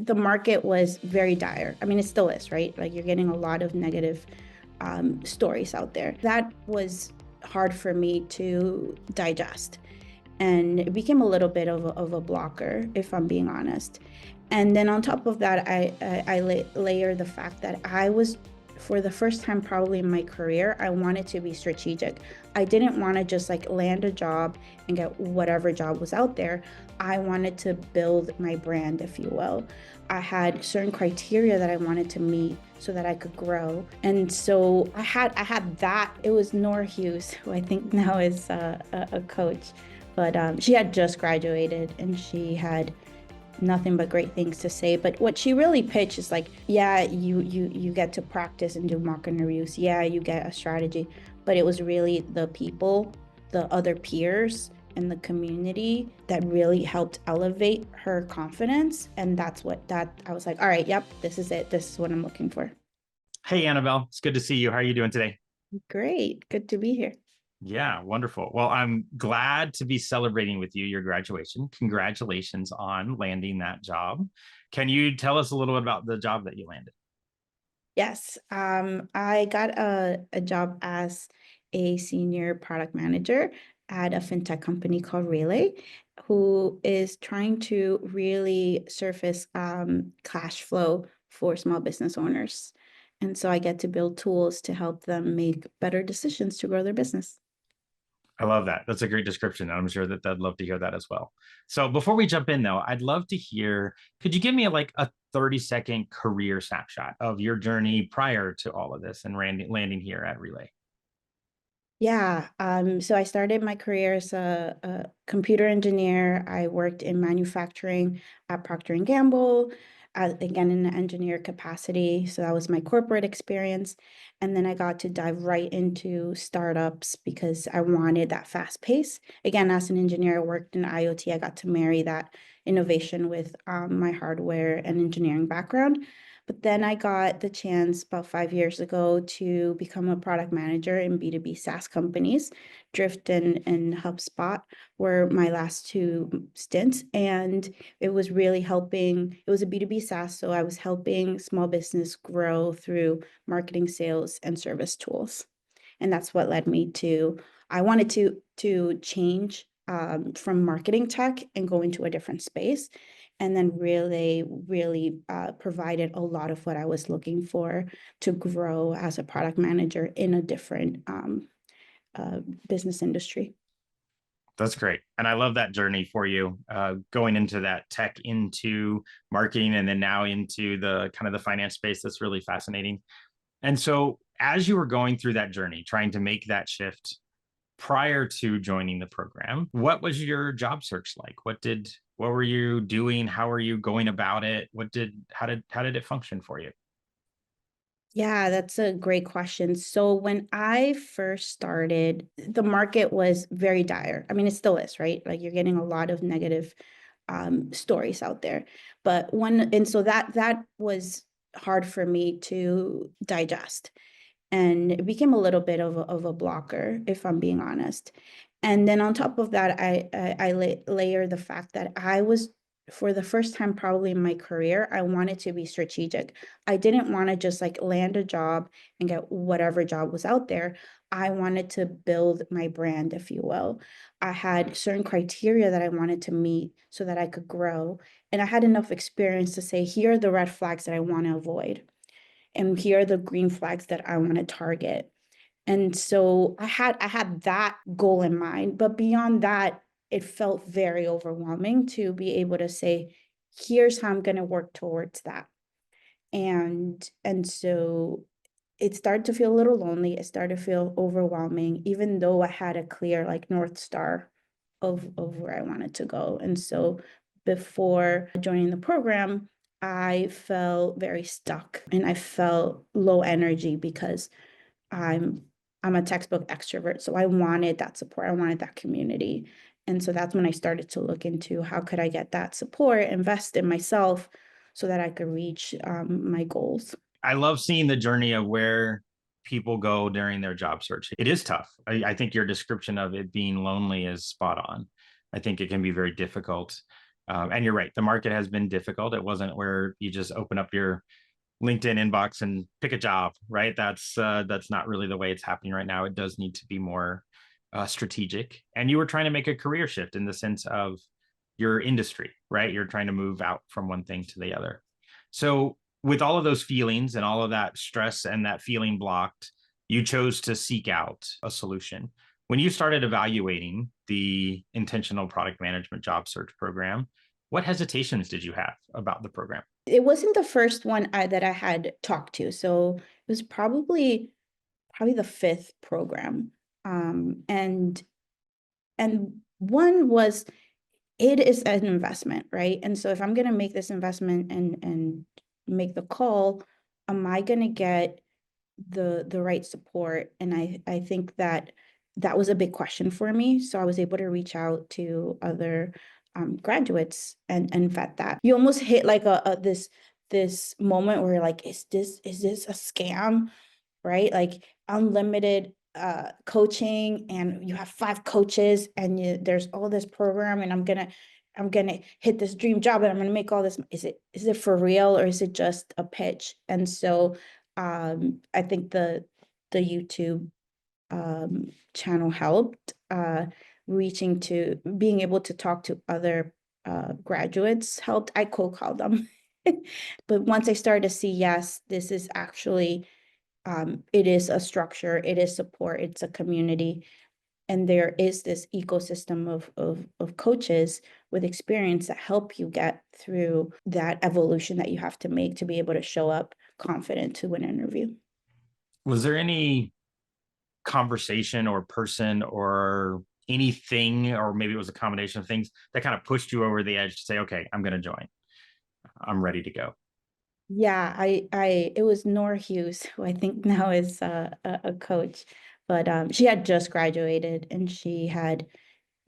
the market was very dire. I mean, it still is, right? Like you're getting a lot of negative stories out there. That was hard for me to digest. And it became a little bit of a blocker, if I'm being honest. And then on top of that, I layer the fact that I was, for the first time probably in my career, I wanted to be strategic. I didn't want to just like land a job and get whatever job was out there. I wanted to build my brand, if you will. I had certain criteria that I wanted to meet so that I could grow. And so I had that. It was Nora Hughes, who I think now is a coach, but she had just graduated and she had nothing but great things to say. But what she really pitched is like, yeah, you get to practice and do mock interviews. Yeah, you get a strategy, but it was really the people, the other peers, and the community that really helped elevate her confidence. And that I was like, all right, yep, this is it. This is what I'm looking for. Hey, Annabelle, it's good to see you. How are you doing today? Great, good to be here. Yeah, wonderful. Well, I'm glad to be celebrating with you your graduation. Congratulations on landing that job. Can you tell us a little bit about the job that you landed? Yes, I got a job as a senior product manager at a fintech company called Relay, who is trying to really surface cash flow for small business owners. And so I get to build tools to help them make better decisions to grow their business. I love that. That's a great description. And I'm sure that they'd love to hear that as well. So before we jump in, though, I'd love to hear, could you give me like a 30-second career snapshot of your journey prior to all of this and landing here at Relay? Yeah, so I started my career as a computer engineer. I worked in manufacturing at Procter and Gamble, again in the engineer capacity. So that was my corporate experience. And then I got to dive right into startups because I wanted that fast pace. Again, as an engineer, I worked in IoT. I got to marry that innovation with my hardware and engineering background. But then I got the chance about 5 years ago to become a product manager in B2B SaaS companies. Drift and HubSpot were my last two stints. And it was really helping, it was a B2B SaaS. So I was helping small business grow through marketing, sales, and service tools. And that's what led me to, I wanted to change from marketing tech and go into a different space, and then really provided a lot of what I was looking for to grow as a product manager in a different business industry. That's great. And I love that journey for you, going into that tech, into marketing, and then now into the kind of the finance space. That's really fascinating. And so, as you were going through that journey, trying to make that shift prior to joining the program, what was your job search like? What were you doing? How were you going about it? How did it function for you? Yeah, that's a great question. So when I first started, the market was very dire. I mean, it still is, right? Like you're getting a lot of negative stories out there. And so that was hard for me to digest. And it became a little bit of a blocker, if I'm being honest. And then on top of that, I layer the fact that I was, for the first time probably in my career, I wanted to be strategic. I didn't want to just like land a job and get whatever job was out there. I wanted to build my brand, if you will. I had certain criteria that I wanted to meet so that I could grow. And I had enough experience to say, here are the red flags that I want to avoid, and here are the green flags that I want to target. And so I had that goal in mind, but beyond that, it felt very overwhelming to be able to say, here's how I'm going to work towards that. And so it started to feel a little lonely. It started to feel overwhelming, even though I had a clear like North Star of where I wanted to go. And so before joining the program, I felt very stuck and I felt low energy because I'm I'm a textbook extrovert. So I wanted that support. I wanted that community. And so that's when I started to look into how could I get that support, invest in myself so that I could reach my goals. I love seeing the journey of where people go during their job search. It is tough. I think your description of it being lonely is spot on. I think it can be very difficult. And you're right, the market has been difficult. It wasn't where you just open up your LinkedIn inbox and pick a job, right? That's not really the way it's happening right now. It does need to be more strategic. And you were trying to make a career shift in the sense of your industry, right? You're trying to move out from one thing to the other. So, with all of those feelings and all of that stress and that feeling blocked, you chose to seek out a solution. When you started evaluating the intentional product management job search program, what hesitations did you have about the program? It wasn't the first one that I had talked to, so it was probably the fifth program. And one was, it is an investment, right? And so if I'm going to make this investment and make the call, am I going to get the right support? And I think that that was a big question for me. So I was able to reach out to other graduates and vet that. You almost hit like a this moment where you're like, is this a scam? Right? Like unlimited coaching, and you have 5 coaches, and there's all this program, and I'm gonna hit this dream job, and I'm gonna make all this. Is it for real, or is it just a pitch? And so I think the YouTube channel helped, reaching to being able to talk to other graduates helped. I cold called them. But once I started to see, yes, this is actually, it is a structure, it is support, it's a community, and there is this ecosystem of coaches with experience that help you get through that evolution that you have to make to be able to show up confident to an interview. Was there any conversation or person or anything, or maybe it was a combination of things that kind of pushed you over the edge to say, okay, I'm going to join, I'm ready to go? Yeah, it was Nora Hughes, who I think now is a coach, but she had just graduated and she had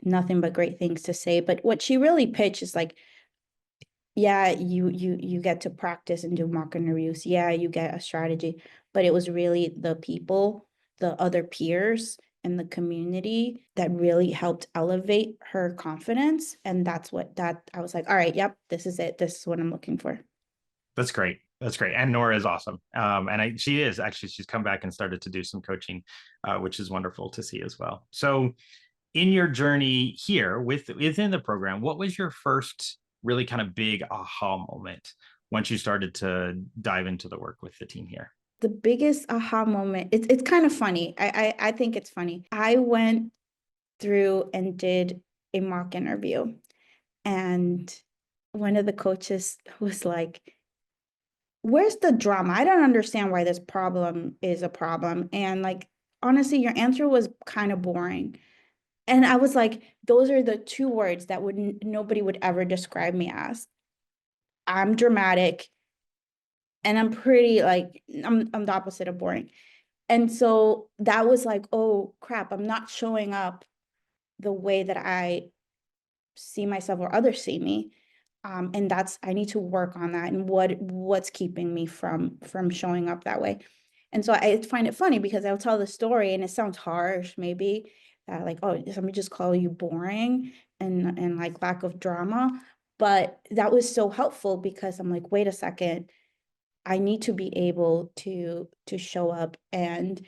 nothing but great things to say. But what she really pitched is like, yeah, you get to practice and do mock interviews. Yeah, you get a strategy, but it was really the people, the other peers, and the community that really helped elevate her confidence. And that's what that I was like, all right, yep, this is it. This is what I'm looking for. That's great. That's great. And Nora is awesome. She is actually, she's come back and started to do some coaching, which is wonderful to see as well. So, in your journey here within the program, what was your first really kind of big aha moment once you started to dive into the work with the team here? The biggest aha moment, it's kind of funny. I think it's funny. I went through and did a mock interview, and one of the coaches was like, where's the drama? I don't understand why this problem is a problem. And like, honestly, your answer was kind of boring. And I was like, those are the 2 words that would nobody would ever describe me as. I'm dramatic, and I'm pretty like, I'm the opposite of boring. And so that was like, oh crap, I'm not showing up the way that I see myself or others see me. And that's, I need to work on that, and what's keeping me from showing up that way. And so I find it funny because I'll tell the story and it sounds harsh, maybe, like, oh, somebody just call you boring and like lack of drama. But that was so helpful because I'm like, wait a second, I need to be able to show up and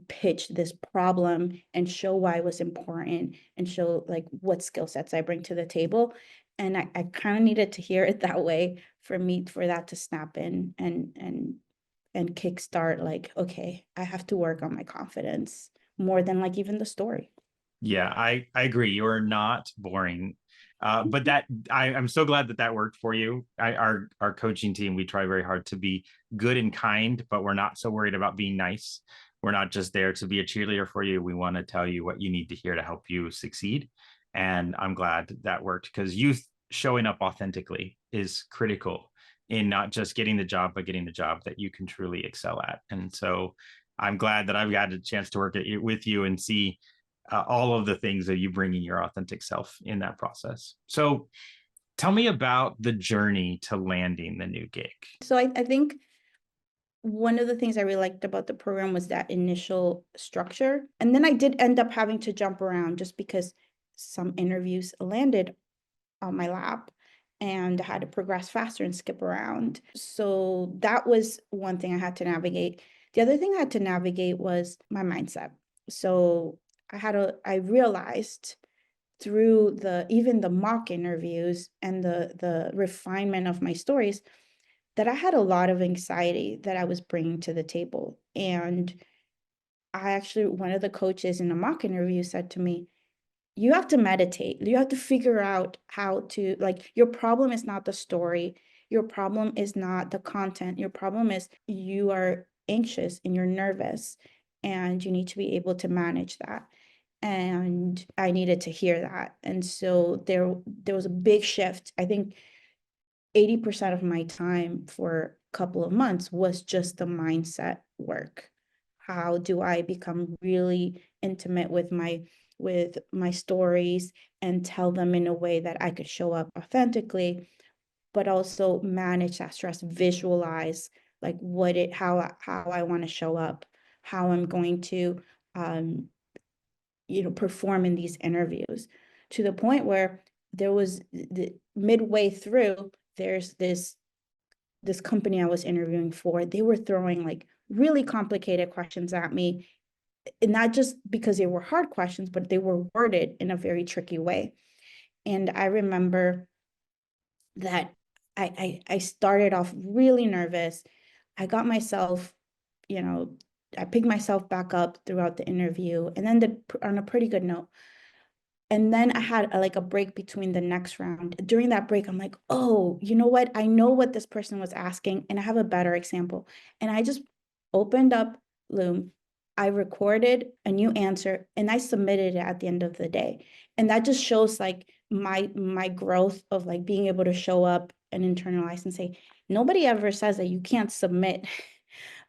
pitch this problem and show why it was important and show like what skill sets I bring to the table. And I kind of needed to hear it that way for me, for that to snap in and kickstart like, okay, I have to work on my confidence more than like even the story. Yeah, I agree. You're not boring. But that I'm so glad that that worked for you. Our coaching team, we try very hard to be good and kind, but we're not so worried about being nice. We're not just there to be a cheerleader for you. We want to tell you what you need to hear to help you succeed. And I'm glad that worked, because you showing up authentically is critical in not just getting the job, but getting the job that you can truly excel at. And so I'm glad that I've got a chance to work with you and see all of the things that you bring in your authentic self in that process. So tell me about the journey to landing the new gig. So I think one of the things I really liked about the program was that initial structure. And then I did end up having to jump around just because some interviews landed on my lap. and I had to progress faster and skip around. So that was one thing I had to navigate. The other thing I had to navigate was my mindset. So I realized through even the mock interviews and the refinement of my stories that I had a lot of anxiety that I was bringing to the table. And one of the coaches in the mock interview said to me, you have to meditate. You have to figure out how to, like, your problem is not the story. Your problem is not the content. Your problem is you are anxious and you're nervous, and you need to be able to manage that. And I needed to hear that. And so there was a big shift. I think 80% of my time for a couple of months was just the mindset work. How do I become really intimate with my stories and tell them in a way that I could show up authentically, but also manage that stress, visualize like how I want to show up, how I'm going to um, perform in these interviews, to the point where there was midway through, there's this company I was interviewing for, they were throwing like really complicated questions at me, and not just because they were hard questions, but they were worded in a very tricky way. And I remember that I started off really nervous. I got myself, you know, I picked myself back up throughout the interview and ended on a pretty good note. And then I had like a break between the next round. During that break, I'm like, oh, you know what? I know what this person was asking, and I have a better example. And I just opened up Loom. I recorded a new answer and I submitted it at the end of the day. And that just shows like my growth of like being able to show up and internalize and say, nobody ever says that you can't submit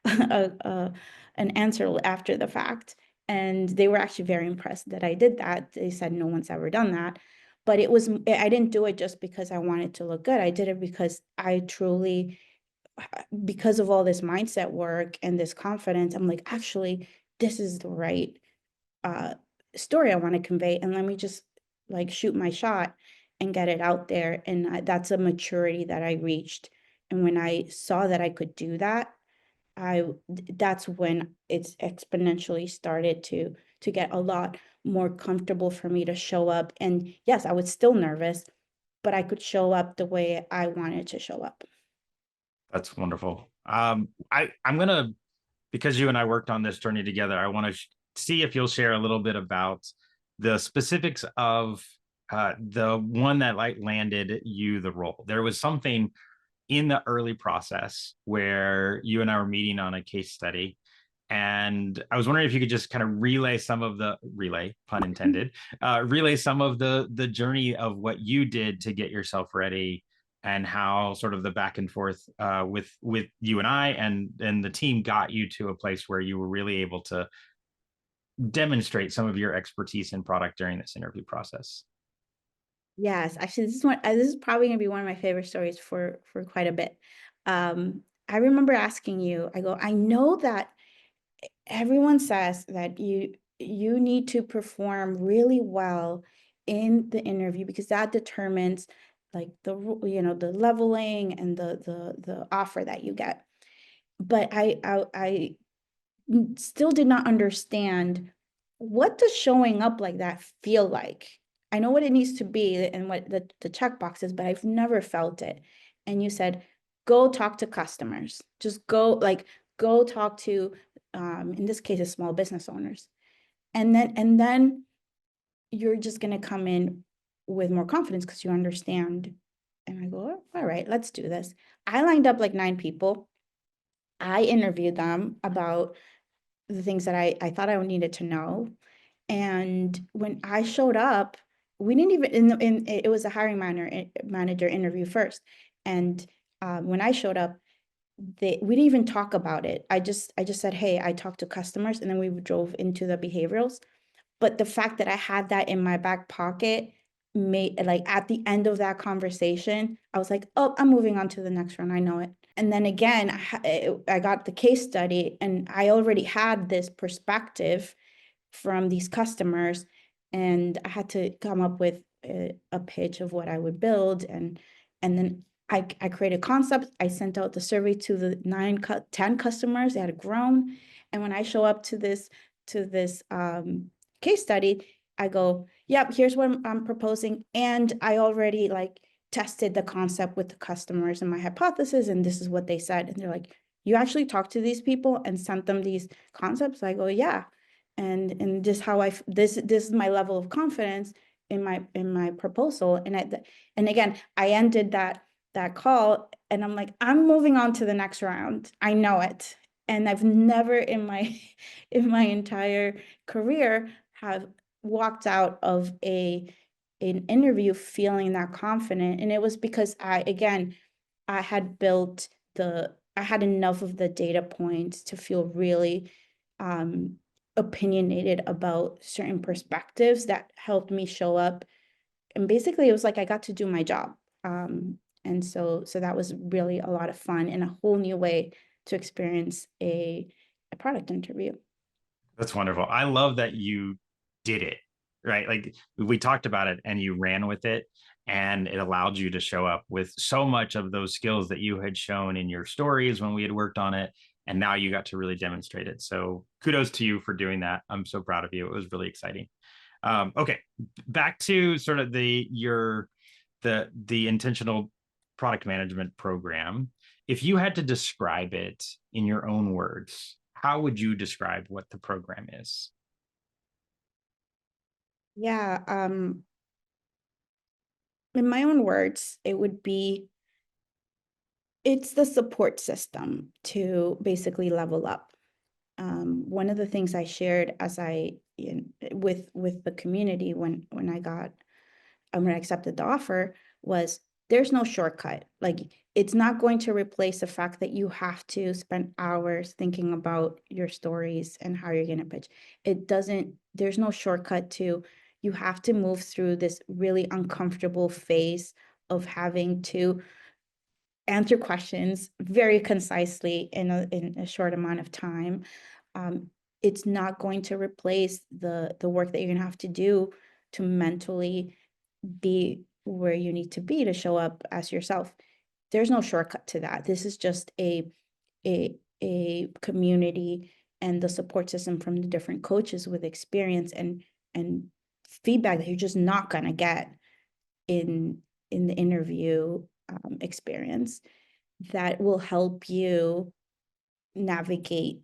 a, an answer after the fact. And they were actually very impressed that I did that. They said no one's ever done that. But I didn't do it just because I wanted to look good. I did it because I truly, because of all this mindset work and this confidence, I'm like, actually, this is the right uh, story I want to convey. And let me just like shoot my shot and get it out there. And that's a maturity that I reached. And when I saw that I could do that, I that's when it's exponentially started to get a lot more comfortable for me to show up. And yes, I was still nervous, but I could show up the way I wanted to show up. That's wonderful. I'm gonna, because you and I worked on this journey together, I want to see if you'll share a little bit about the specifics of the one that like landed you the role. There was something in the early process where you and I were meeting on a case study. And I was wondering if you could just kind of relay, pun intended, relay some of the journey of what you did to get yourself ready, and how sort of the back and forth with you and I and the team got you to a place where you were really able to demonstrate some of your expertise in product during this interview process. Yes, actually, this is probably gonna be one of my favorite stories for quite a bit. I remember asking you, I go, I know that everyone says that you need to perform really well in the interview because that determines like the leveling and the offer that you get. But I still did not understand, what does showing up like that feel like? I know what it needs to be and what the check boxes, but I've never felt it. And you said, go talk to customers. Just go talk to in this case, small business owners. And then you're just gonna come in with more confidence because you understand. And I go, "Oh, all right, let's do this." I lined up like 9 people. I interviewed them about the things that I thought I needed to know. And when I showed up, we didn't even it was a manager interview first. And when I showed up, we didn't even talk about it. I just said, hey, I talked to customers, and then we drove into the behaviorals. But the fact that I had that in my back pocket made, like, at the end of that conversation, I was like, oh, I'm moving on to the next one. I know it. And then again, I got the case study, and I already had this perspective from these customers, and I had to come up with a pitch of what I would build. And And then I created concepts. I sent out the survey to the 10 customers that had grown. And when I show up to this case study, I go, yep, here's what I'm proposing. And I already like tested the concept with the customers and my hypothesis, and this is what they said. And they're like, you actually talked to these people and sent them these concepts? I go, yeah. And just how this is my level of confidence in my proposal. And again, I ended that call and I'm like, I'm moving on to the next round. I know it. And I've never in my in my entire career have walked out of an interview feeling that confident. And it was because I had built I had enough of the data points to feel really opinionated about certain perspectives that helped me show up. And basically it was like I got to do my job. And so that was really a lot of fun and a whole new way to experience a product interview. That's wonderful. I love that you did it, right? Like we talked about it and you ran with it, and it allowed you to show up with so much of those skills that you had shown in your stories when we had worked on it. And now you got to really demonstrate it. So kudos to you for doing that. I'm so proud of you. It was really exciting. Okay, back to sort of the intentional product management program. If you had to describe it in your own words, how would you describe what the program is? Yeah, in my own words, it would be it's the support system to basically level up. One of the things I shared as with the community when I got when I accepted the offer was there's no shortcut. Like it's not going to replace the fact that you have to spend hours thinking about your stories and how you're going to pitch. It doesn't, there's no shortcut to, you have to move through this really uncomfortable phase of having to answer questions very concisely in a short amount of time. Um, it's not going to replace the work that you're going to have to do to mentally be where you need to be to show up as yourself. There's no shortcut to that. This is just a community and the support system from the different coaches with experience and feedback that you're just not gonna get in the interview experience that will help you navigate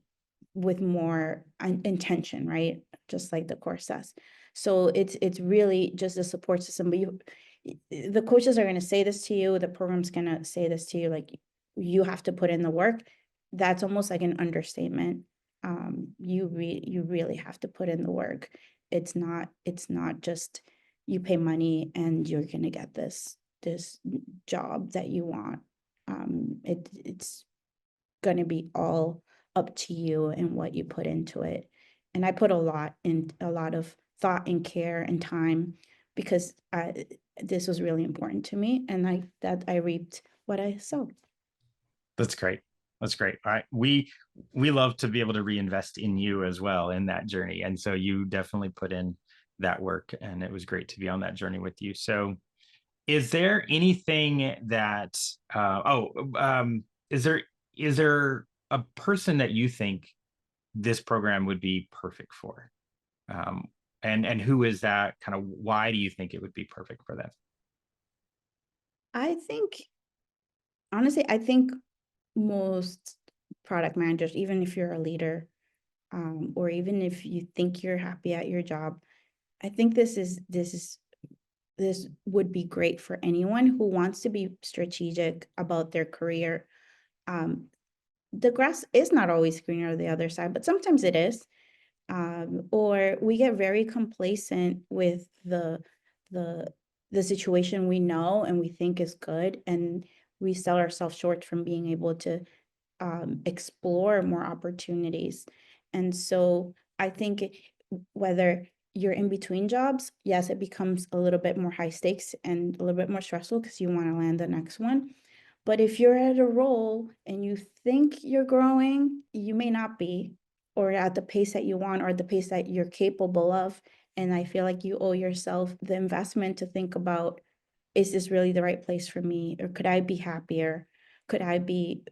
with more intention, right? Just like the course says. So it's really just a support system. But the coaches are going to say this to you. The program's going to say this to you. Like you have to put in the work. That's almost like an understatement. You really have to put in the work. It's not just you pay money and you're going to get this job that you want. It's going to be all up to you and what you put into it. And I put a lot of thought and care and time because this was really important to me, and I reaped what I sowed. That's great. That's great. All right. We love to be able to reinvest in you as well in that journey. And so you definitely put in that work, and it was great to be on that journey with you. So is there anything that is there a person that you think this program would be perfect for? And who is that? Kind of why do you think it would be perfect for them? I think honestly, I think most product managers, even if you're a leader, or even if you think you're happy at your job, I think this would be great for anyone who wants to be strategic about their career. Um, the grass is not always greener on the other side, but sometimes it is. Or we get very complacent with the the situation we know and we think is good, and we sell ourselves short from being able to explore more opportunities. And so I think whether you're in between jobs, yes, it becomes a little bit more high stakes and a little bit more stressful because you want to land the next one. But if you're at a role and you think you're growing, you may not be, or at the pace that you want, or the pace that you're capable of. And I feel like you owe yourself the investment to think about is this really the right place for me? Or could I be happier? Could I be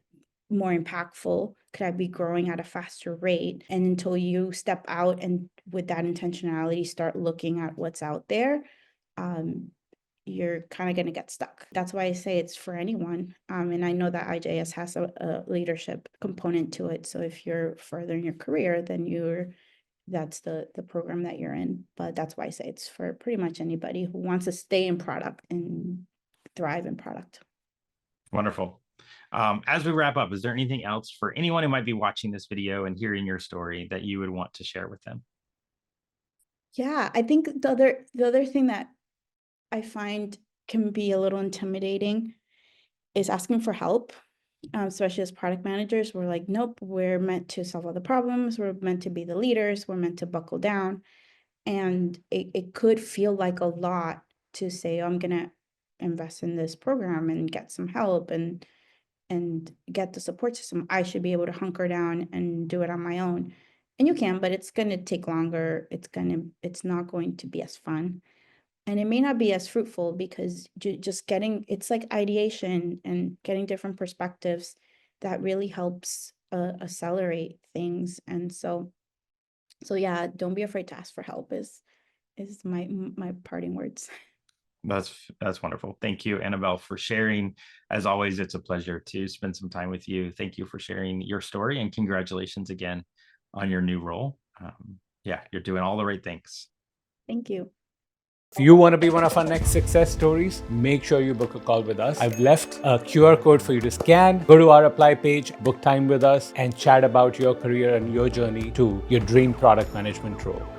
more impactful? Could I be growing at a faster rate? And until you step out and with that intentionality, start looking at what's out there, you're kind of going to get stuck. That's why I say it's for anyone. And I know that IJS has a leadership component to it. So if you're further in your career, then that's the program that you're in. But that's why I say it's for pretty much anybody who wants to stay in product and thrive in product. Wonderful. As we wrap up, is there anything else for anyone who might be watching this video and hearing your story that you would want to share with them? Yeah, I think the other thing that I find can be a little intimidating is asking for help, especially as product managers. We're like, nope, we're meant to solve all the problems. We're meant to be the leaders. We're meant to buckle down. And it could feel like a lot to say, oh, I'm going to invest in this program and get some help and get the support system. I should be able to hunker down and do it on my own. And you can, but it's going to take longer. It's not going to be as fun. And it may not be as fruitful because just getting, it's like ideation and getting different perspectives that really helps accelerate things. And so yeah, don't be afraid to ask for help is my parting words. That's wonderful. Thank you, Annabelle, for sharing. As always, it's a pleasure to spend some time with you. Thank you for sharing your story, and congratulations again on your new role. Yeah, you're doing all the right things. Thank you. If you want to be one of our next success stories, make sure you book a call with us. I've left a QR code for you to scan. Go to our apply page, book time with us, and chat about your career and your journey to your dream product management role.